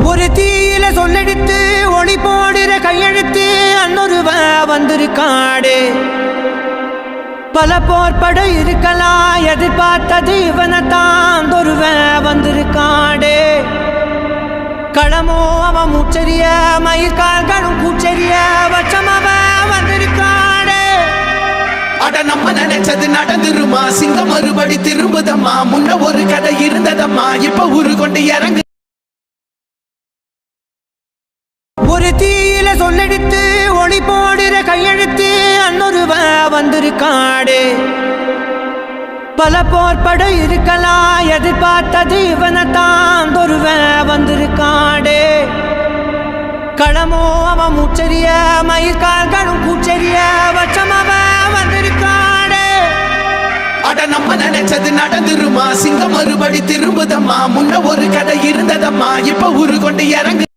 ஒரு தீயில சொல்லெடுத்து ஒளி போடுற கையெழுத்து அன்னொருவ வந்திருக்காடு. பல போர்பட இருக்கலாம் எதிர்பார்த்தது இவனைத்தான் ஒருவ வந்திருக்காடு. களமோ அவன் மூச்சரிய மயிர்கால்களும் கூச்சரிய வச்சம் அவன் வந்திருக்காடு. அட நம்ம நினைச்சது நடந்துருமா, சிங்கம் மறுபடி திரும்புதம்மா. முன்ன ஒரு கதை இருந்ததம்மா, இப்ப ஊரு கொண்டு இறங்கு. ஒரு தீயில சொல்லெடுத்து ஒளி போடுற கையெழுத்து அன்னொருவ வந்திருக்காடு. பல போர்பட இருக்கலாம் எதிர்பார்த்தது இவனைத்தான் ஒருவ வந்திருக்காடு. களமோ அவன் மூச்சரிய மயிர்கால்களும் கூச்சரிய வச்சம் அவன் வந்திருக்காடு. அட நம்ம நினைச்சது நடந்துருமா, சிங்கம் மறுபடி திரும்புதம்மா. முன்ன ஒரு கதை இருந்ததம்மா, இப்ப ஊரு கொண்டு இறங்கு.